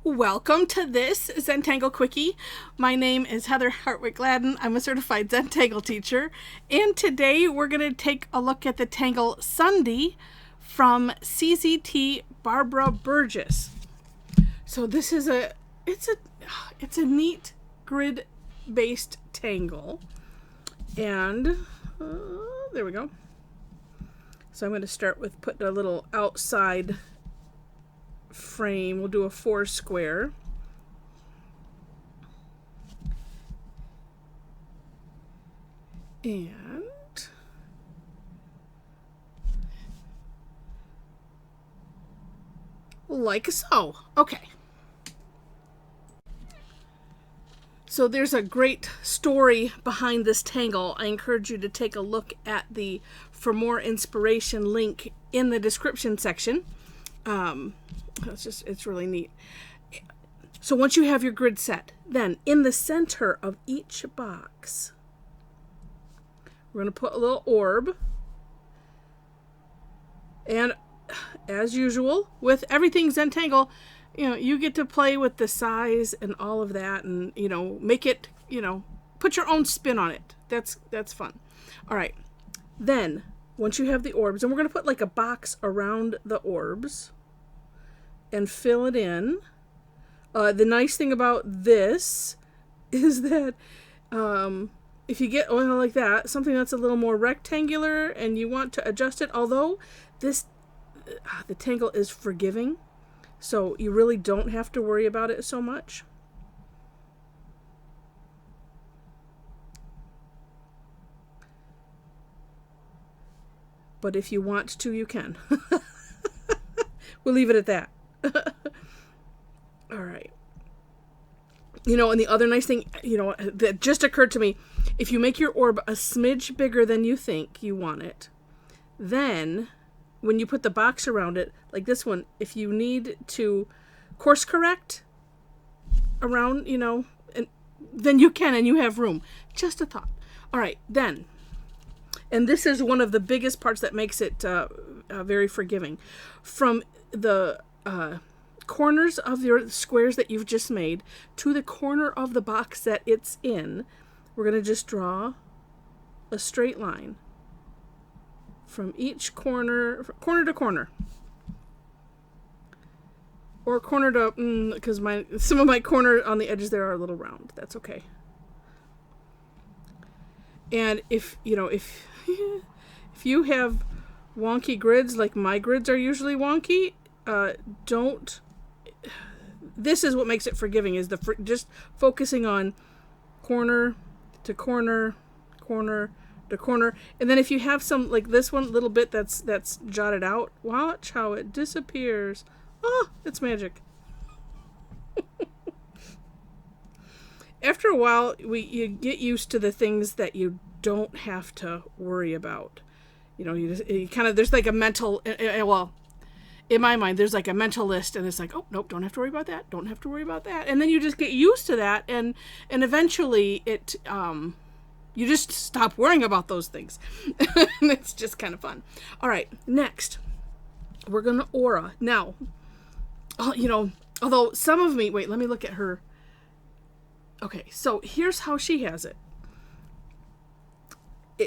Welcome to this Zentangle Quickie. My name is Heather Hartwick Gladden. I'm a Certified Zentangle Teacher. And today we're going to take a look at the Tangle Sundy from CZT Barbara Burgess. So this is it's a neat grid-based tangle. And there we go. So I'm going to start with putting a little outside frame. We'll do a 4 square. And like so. Okay. So there's a great story behind this tangle. I encourage you to take a look at the For More Inspiration link in the description section. It's really neat. So once you have your grid set, then in the center of each box, we're going to put a little orb. And as usual, with everything Zentangle, you get to play with the size and all of that, and make it, put your own spin on it. That's fun. All right. Then once you have the orbs, and we're going to put like a box around the orbs and fill it in. The nice thing about this is that if you get oil like that, something that's a little more rectangular and you want to adjust it, although the tangle is forgiving, so you really don't have to worry about it so much. But if you want to, you can. We'll leave it at that. All right. And the other nice thing, that just occurred to me, if you make your orb a smidge bigger than you think you want it, then when you put the box around it, like this one, if you need to course correct around, and then you can, and you have room. Just a thought. All right, then. And this is one of the biggest parts that makes it very forgiving. From the corners of your squares that you've just made to the corner of the box that it's in, we're going to just draw a straight line from each corner to corner, or corner to, because some of my corner on the edges there are a little round. That's okay. And if you have wonky grids, like my grids are usually wonky, this is what makes it forgiving, is just focusing on corner to corner, corner to corner. And then if you have some, like this one little bit that's jotted out, watch how it disappears. Oh, it's magic. After a while, you get used to the things that you don't have to worry about. You kind of, there's like a mental, in my mind, there's like a mental list, and it's like, oh, nope, don't have to worry about that. Don't have to worry about that. And then you just get used to that, and eventually you just stop worrying about those things. And it's just kind of fun. All right, next, we're going to aura. Now, although some of me, wait, let me look at her. Okay, so here's how she has it.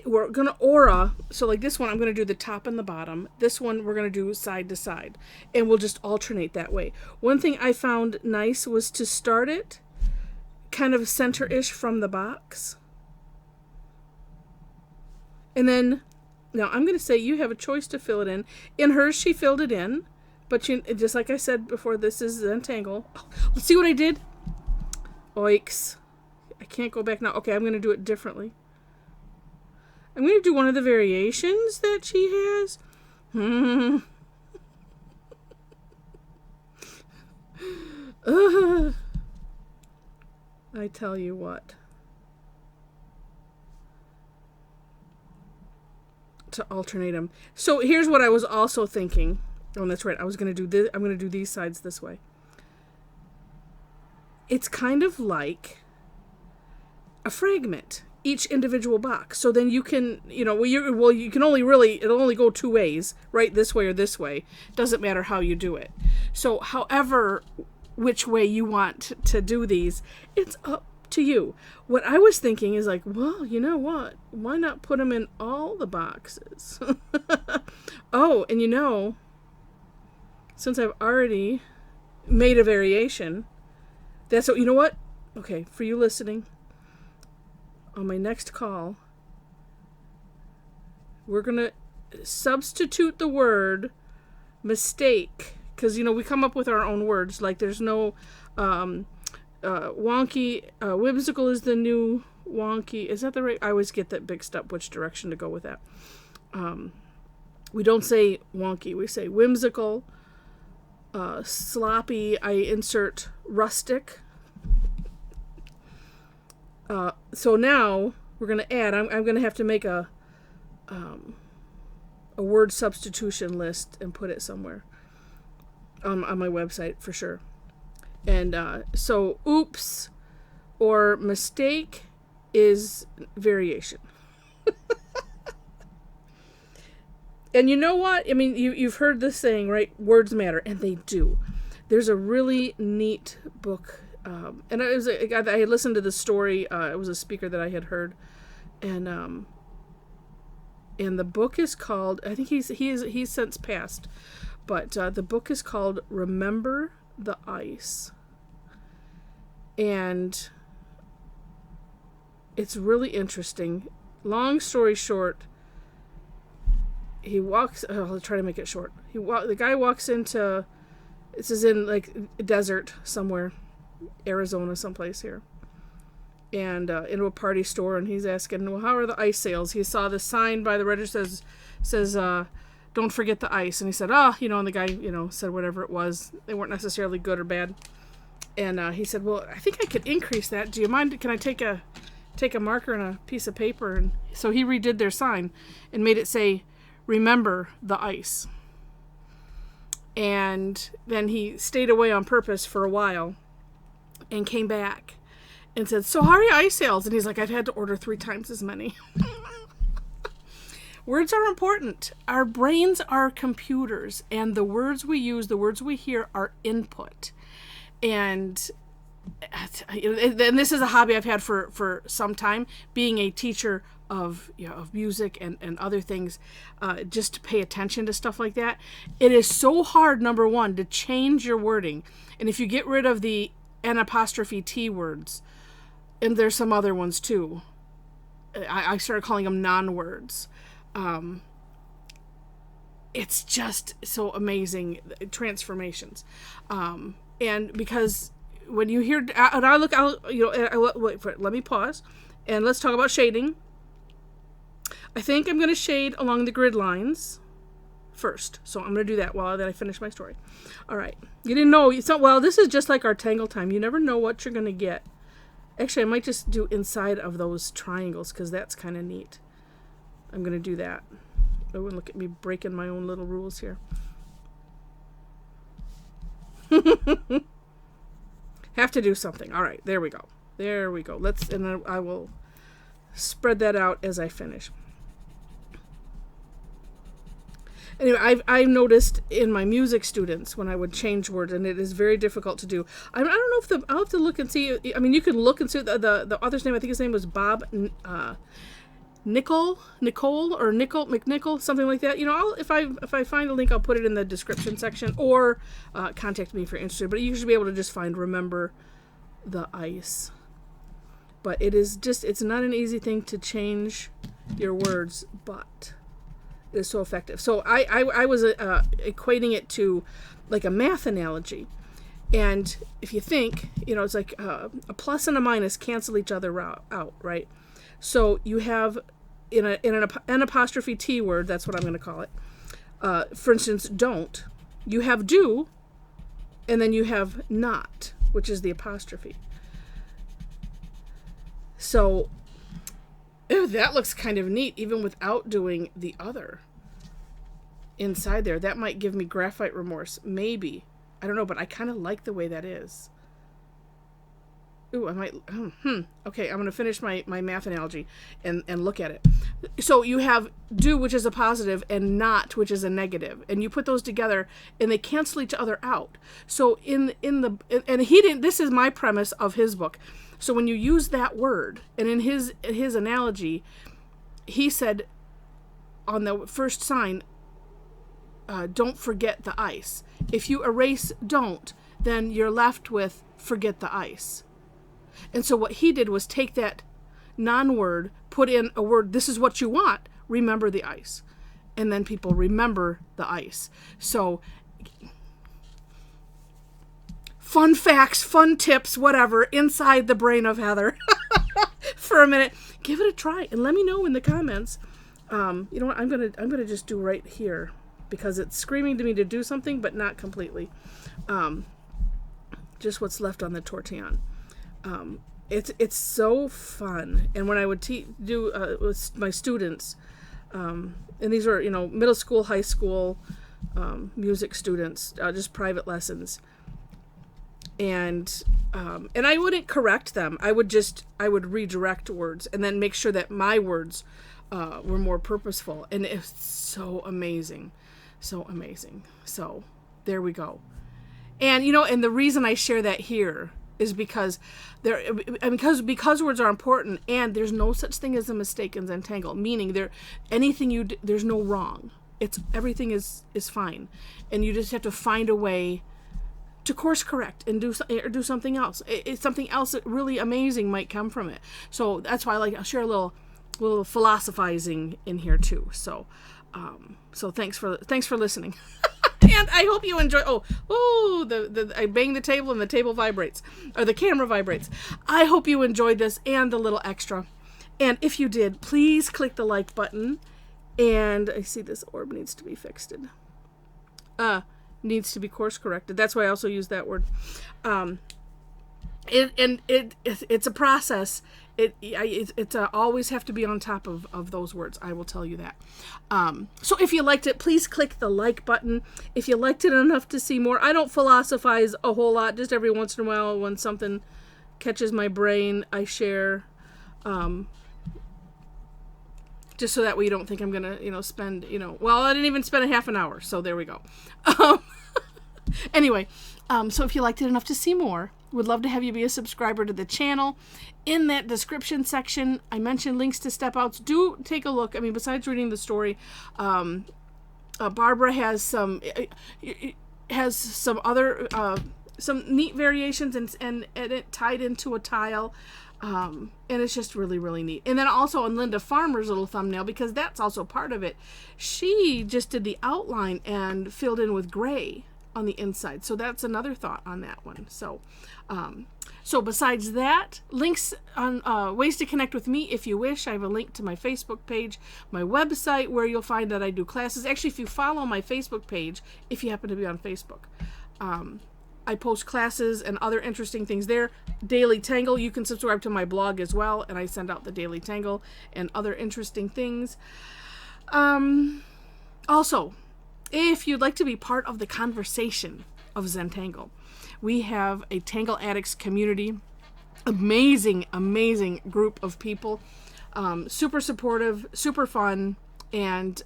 We're going to aura, so like this one, I'm going to do the top and the bottom. This one, we're going to do side to side. And we'll just alternate that way. One thing I found nice was to start it kind of center-ish from the box. And then, now I'm going to say you have a choice to fill it in. In hers, she filled it in. But just like I said before, this is Zentangle. Oh, let's see what I did. Oiks. I can't go back now. Okay, I'm going to do it differently. I'm going to do one of the variations that she has. I tell you what. To alternate them. So here's what I was also thinking. Oh, that's right. I was going to do this. I'm going to do these sides this way. It's kind of like a fragment, each individual box. So then you can, you can it'll only go two ways, right? This way or this way. Doesn't matter how you do it. So however which way you want to do these. It's up to you. What I was thinking is like, well, you know what? Why not put them in all the boxes? Oh, and since I've already made a variation, that's what, you know what? Okay, for you listening, on my next call, we're going to substitute the word mistake, because, we come up with our own words. Like, there's no wonky, whimsical is the new wonky. Is that the right? I always get that mixed up which direction to go with that. We don't say wonky, we say whimsical. Sloppy, I insert rustic. So now we're going to add, I'm going to have to make a word substitution list and put it somewhere on my website for sure. And so oops or mistake is variation. And you know what? I mean, you've heard this saying, right? Words matter, and they do. There's a really neat book, and I had listened to the story. It was a speaker that I had heard, and the book is called. I think he's since passed, but the book is called "Remember the Ice," and it's really interesting. Long story short. He walks. I'll try to make it short. The guy walks into. This is in like a desert somewhere, Arizona, someplace here, and into a party store, and he's asking, "Well, how are the ice sales?" He saw the sign by the register says, "Don't forget the ice," and he said, and the guy, said whatever it was. They weren't necessarily good or bad, and he said, "Well, I think I could increase that. Do you mind? Can I take a marker and a piece of paper?" And so he redid their sign and made it say, "Remember the ice." And then he stayed away on purpose for a while and came back and said, "So how are your ice sales?" And he's like, "I've had to order 3 times as many." Words are important. Our brains are computers, and the words we use, the words we hear are input. And this is a hobby I've had for some time, being a teacher of music and other things, just to pay attention to stuff like that. It is so hard, number one, to change your wording. And if you get rid of the N''T words, and there's some other ones too, I started calling them non-words. It's just so amazing, transformations. And because when you hear, and I look out, let me pause, and let's talk about shading. I think I'm going to shade along the grid lines first. So I'm going to do that while I finish my story. All right. You didn't know. This is just like our Tangle time. You never know what you're going to get. Actually, I might just do inside of those triangles because that's kind of neat. I'm going to do that. Oh, and look at me breaking my own little rules here. Have to do something. All right. There we go. And then I will spread that out as I finish. Anyway, I've noticed in my music students when I would change words, and it is very difficult to do. I don't know if I'll have to look and see. I mean, you can look and see the author's name. I think his name was Bob Nicol, McNichol, something like that. If I find a link, I'll put it in the description section, or contact me if you're interested. But you should be able to just find "Remember the Ice." But it's not an easy thing to change your words, but it is so effective. So I was equating it to like a math analogy. And if you think, it's like a plus and a minus cancel each other out, right? So you have in an N''T word, that's what I'm going to call it. For instance, don't. You have do, and then you have not, which is the apostrophe. So that looks kind of neat, even without doing the other inside there. That might give me graphite remorse, maybe. I don't know, but I kind of like the way that is. Ooh, I might, okay, I'm going to finish my math analogy and look at it. So you have do, which is a positive, and not, which is a negative. And you put those together and they cancel each other out. So and he didn't, this is my premise of his book. So when you use that word, and in his analogy, he said on the first sign, don't forget the ice. If you erase don't, then you're left with forget the ice. And so what he did was take that non-word, put in a word, this is what you want, remember the ice. And then people remember the ice. So fun facts, fun tips, whatever, inside the brain of Heather for a minute. Give it a try and let me know in the comments. You know what, I'm gonna just do right here because it's screaming to me to do something, but not completely. Just what's left on the tortillon. It's so fun. And when I would do with my students, and these are, middle school, high school, music students, just private lessons. And I wouldn't correct them. I would redirect words and then make sure that my words were more purposeful. And it's so amazing. So amazing. So there we go. And, and the reason I share that here is because because words are important, and there's no such thing as a mistake in Zentangle, meaning anything you do, there's no wrong. Everything is fine, and you just have to find a way to course correct and do something else. It's something else that really amazing might come from it. So that's why I'll share a little philosophizing in here too. So thanks for listening. And I hope you enjoy. I bang the table and the table vibrates, or the camera vibrates. I hope you enjoyed this and the little extra. And if you did, please click the like button. And I see this orb needs to be fixed. Needs to be course corrected. That's why I also use that word. It's a process. It's always have to be on top of those words. I will tell you that. So if you liked it, please click the like button. If you liked it enough to see more, I don't philosophize a whole lot. Just every once in a while, when something catches my brain, I share. Just so that way you don't think I'm gonna, spend, well, I didn't even spend a half an hour. So there we go. Anyway, so if you liked it enough to see more, would love to have you be a subscriber to the channel. In that description section, I mentioned links to step outs. Do take a look. I mean, besides reading the story, Barbara has some other some neat variations and it tied into a tile. And it's just really, really neat. And then also on Linda Farmer's little thumbnail, because that's also part of it, she just did the outline and filled in with gray on the inside. So that's another thought on that one. So besides that, links on ways to connect with me if you wish. I have a link to my Facebook page, my website, where you'll find that I do classes. Actually, if you follow my Facebook page, if you happen to be on Facebook, I post classes and other interesting things there. Daily Tangle, you can subscribe to my blog as well, and I send out the Daily Tangle and other interesting things. Also, if you'd like to be part of the conversation of Zentangle, we have a Tangle Addicts community. Amazing, amazing group of people. Super supportive, super fun, and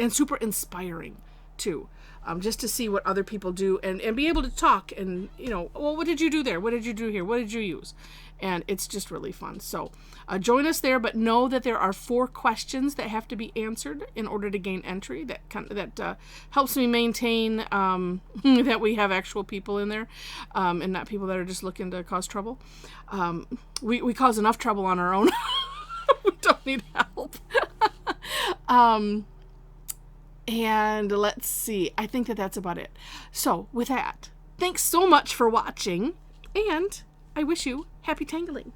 super inspiring too. Just to see what other people do and be able to talk and, well, what did you do there? What did you do here? What did you use? And it's just really fun. So join us there, but know that there are 4 questions that have to be answered in order to gain entry. That helps me maintain that we have actual people in there and not people that are just looking to cause trouble. We cause enough trouble on our own. We don't need help. And let's see, I think that's about it. So with that, thanks so much for watching, and I wish you happy tangling.